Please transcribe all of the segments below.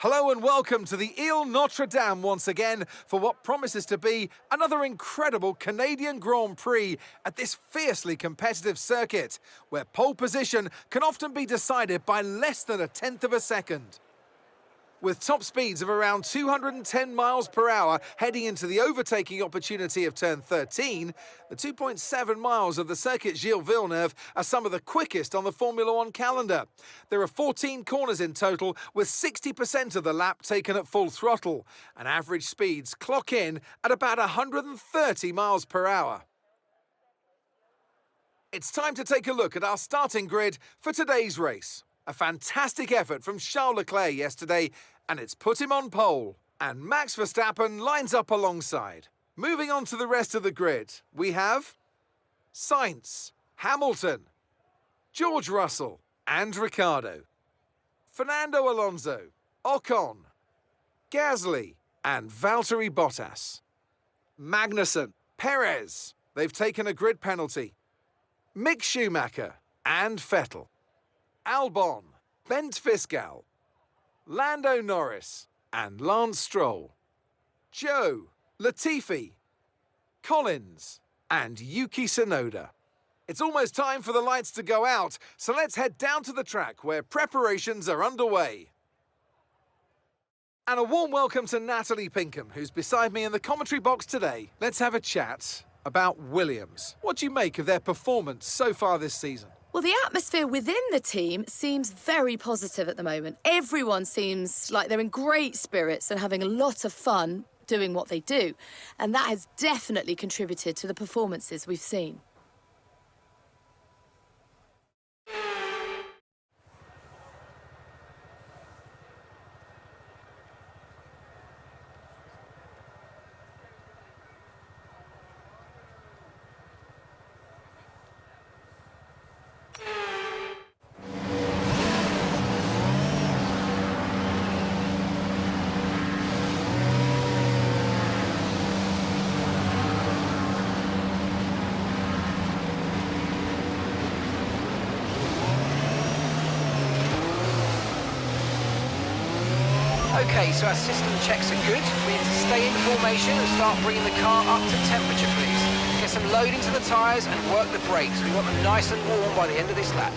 Hello and welcome to the Ile Notre Dame once again for what promises to be another incredible Canadian Grand Prix at this fiercely competitive circuit, where pole position can often be decided by less than a tenth of a second. With top speeds of around 210 miles per hour heading into the overtaking opportunity of turn 13, the 2.7 miles of the Circuit Gilles-Villeneuve are some of the quickest on the Formula One calendar. There are 14 corners in total, with 60% of the lap taken at full throttle, and average speeds clock in at about 130 miles per hour. It's time to take a look at our starting grid for today's race. A fantastic effort from Charles Leclerc yesterday, and it's put him on pole. And Max Verstappen lines up alongside. Moving on to the rest of the grid, we have Sainz, Hamilton, George Russell and Ricciardo, Fernando Alonso, Ocon, Gasly and Valtteri Bottas, Magnussen, Perez, they've taken a grid penalty, Mick Schumacher and Vettel, Albon, Bent Fiscal, Lando Norris and Lance Stroll, Joe, Latifi, Collins and Yuki Tsunoda. It's almost time for the lights to go out, so let's head down to the track where preparations are underway. And a warm welcome to Natalie Pinkham, who's beside me in the commentary box today. Let's have a chat about Williams. What do you make of their performance so far this season? Well, the atmosphere within the team seems very positive at the moment. Everyone seems like they're in great spirits and having a lot of fun doing what they do. And that has definitely contributed to the performances we've seen. Okay, so our system checks are good. We need to stay in formation and start bringing the car up to temperature, please. Get some load into the tyres and work the brakes. We want them nice and warm by the end of this lap.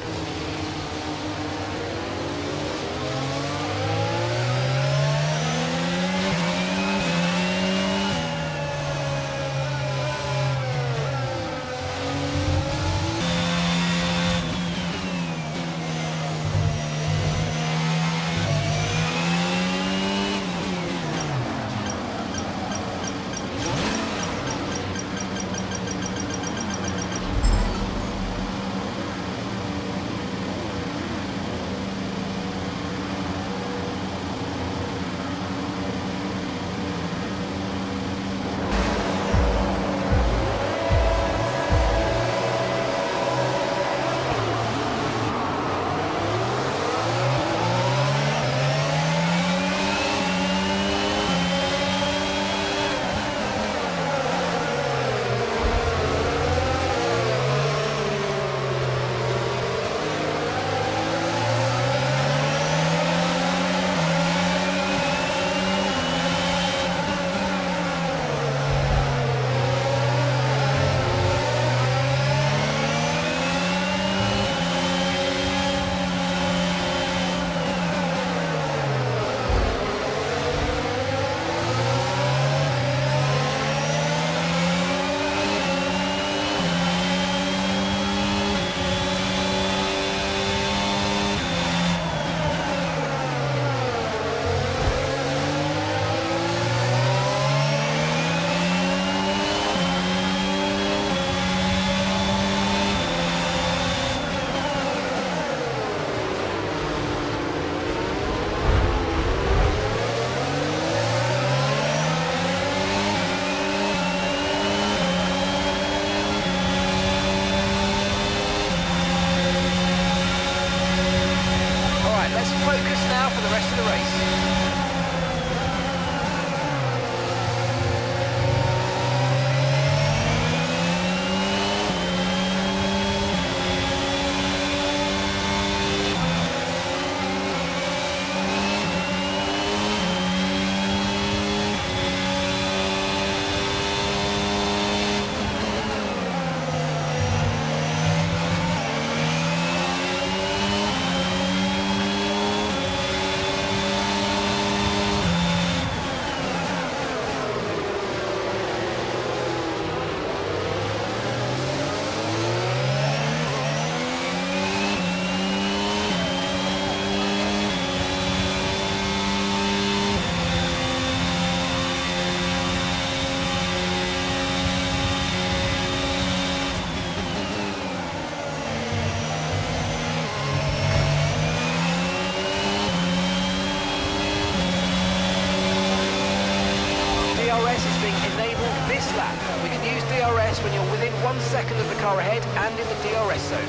DRS zone.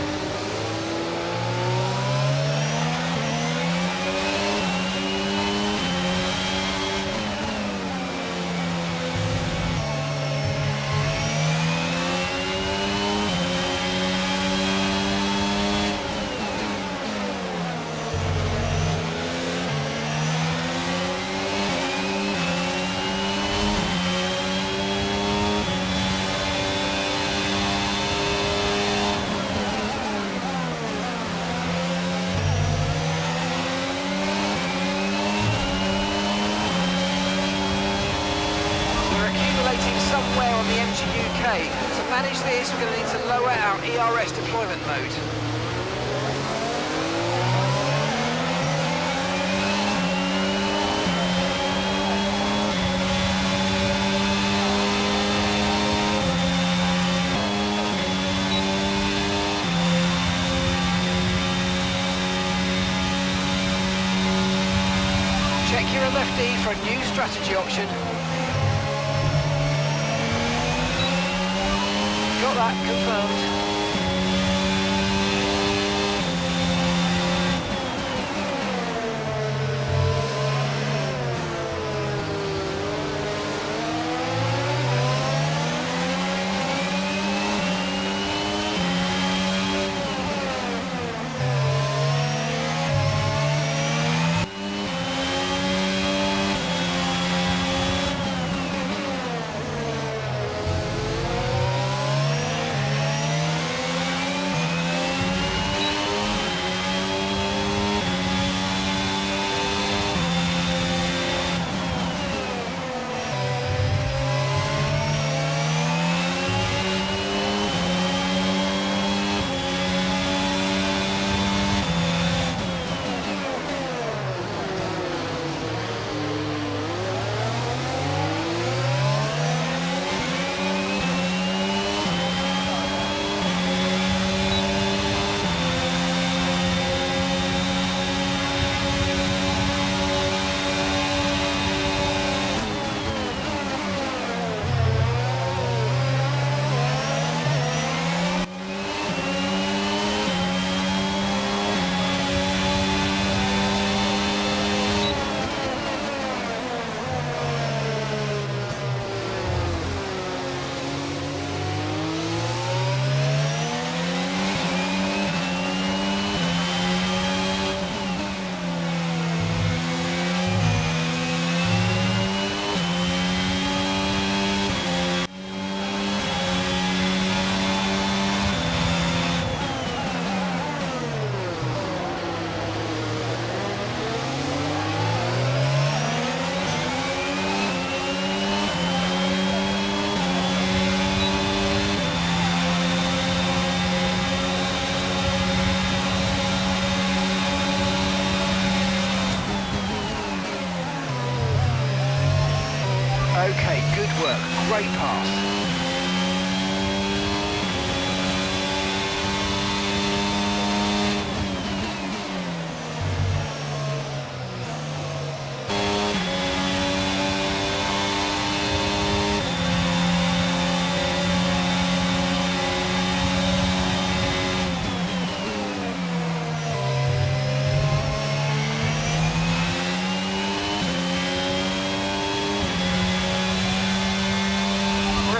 Somewhere on the MGUK. To manage this, we're going to need to lower our ERS deployment mode. Check your LFD for a new strategy option. Got that confirmed. Okay, good work. Great pass.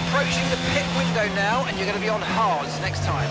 Approaching the pit window now, and you're going to be on hards next time.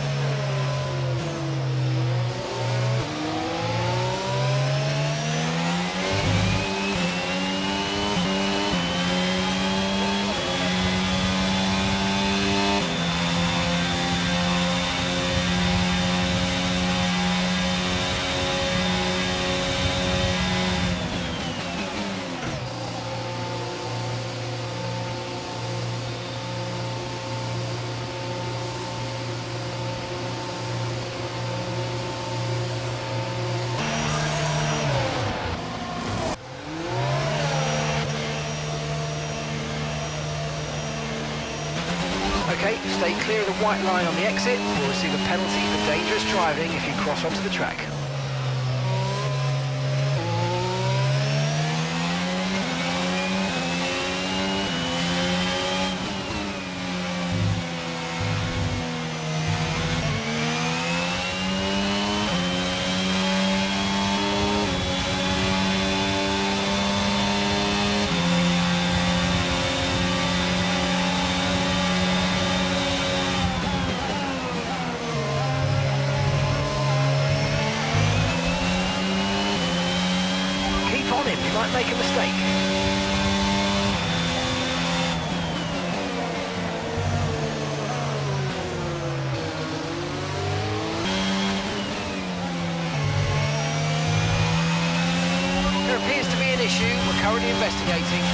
Okay, stay clear of the white line on the exit. You'll receive a penalty for dangerous driving if you cross onto the track. on him, he might make a mistake. There appears to be an issue. We're currently investigating.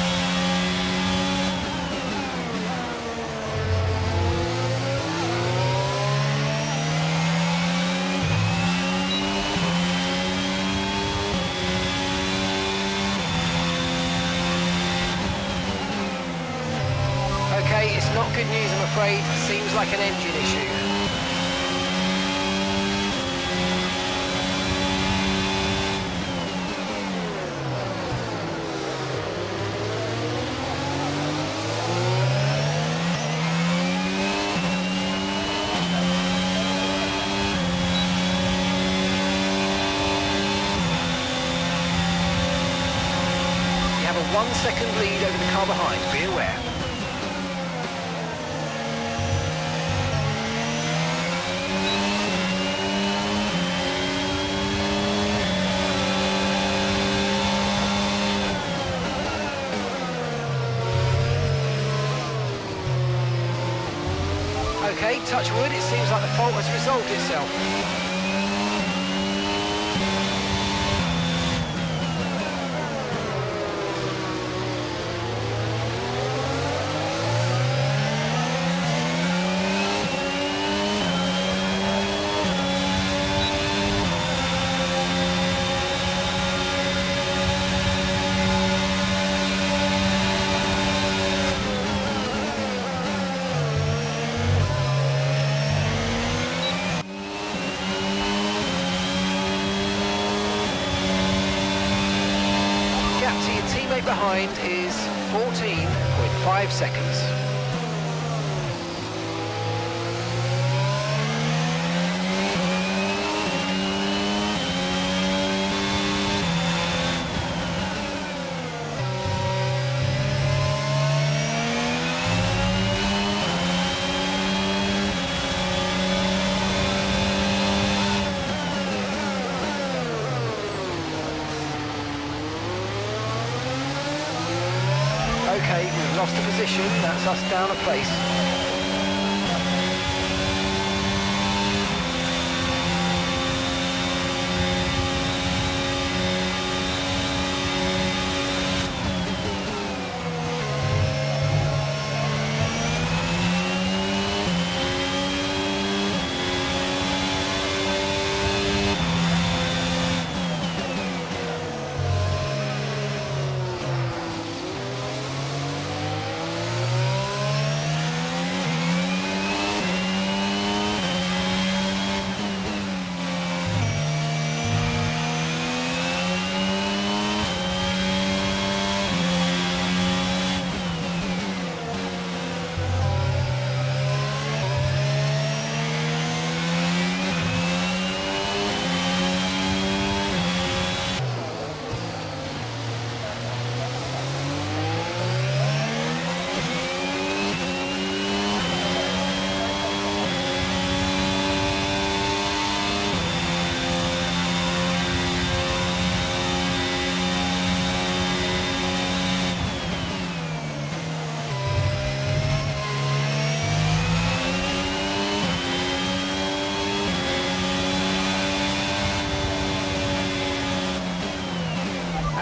Okay, it's not good news, I'm afraid. Seems like an engine issue. You have a 1 second lead over the car behind, be aware. Okay, touch wood, it seems like the fault has resolved itself. Teammate behind is 14.5 seconds. Okay, we've lost a position, that's us down a place.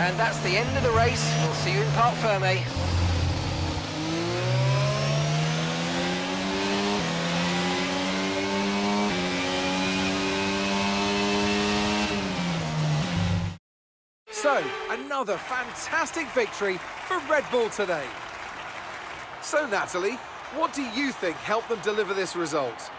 And that's the end of the race. We'll see you in Parc Fermé. So, another fantastic victory for Red Bull today. So, Natalie, what do you think helped them deliver this result?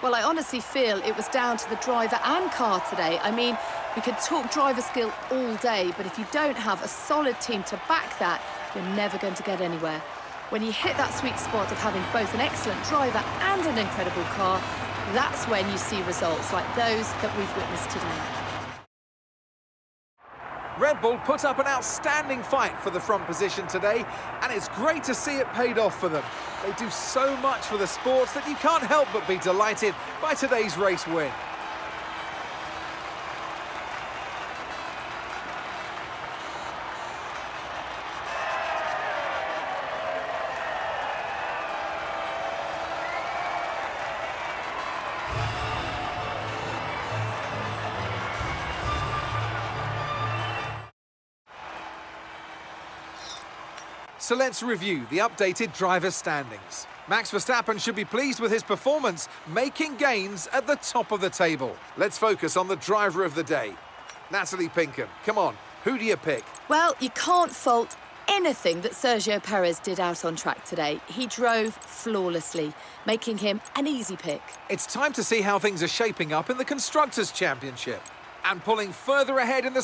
Well, I honestly feel it was down to the driver and car today. I mean, we could talk driver skill all day, but if you don't have a solid team to back that, you're never going to get anywhere. When you hit that sweet spot of having both an excellent driver and an incredible car, that's when you see results like those that we've witnessed today. Red Bull put up an outstanding fight for the front position today, and it's great to see it paid off for them. They do so much for the sports that you can't help but be delighted by today's race win. So let's review the updated driver standings. Max Verstappen should be pleased with his performance, making gains at the top of the table. Let's focus on the driver of the day. Natalie Pinkham, come on, who do you pick? Well, you can't fault anything that Sergio Perez did out on track today. He drove flawlessly, making him an easy pick. It's time to see how things are shaping up in the Constructors' Championship. And pulling further ahead in the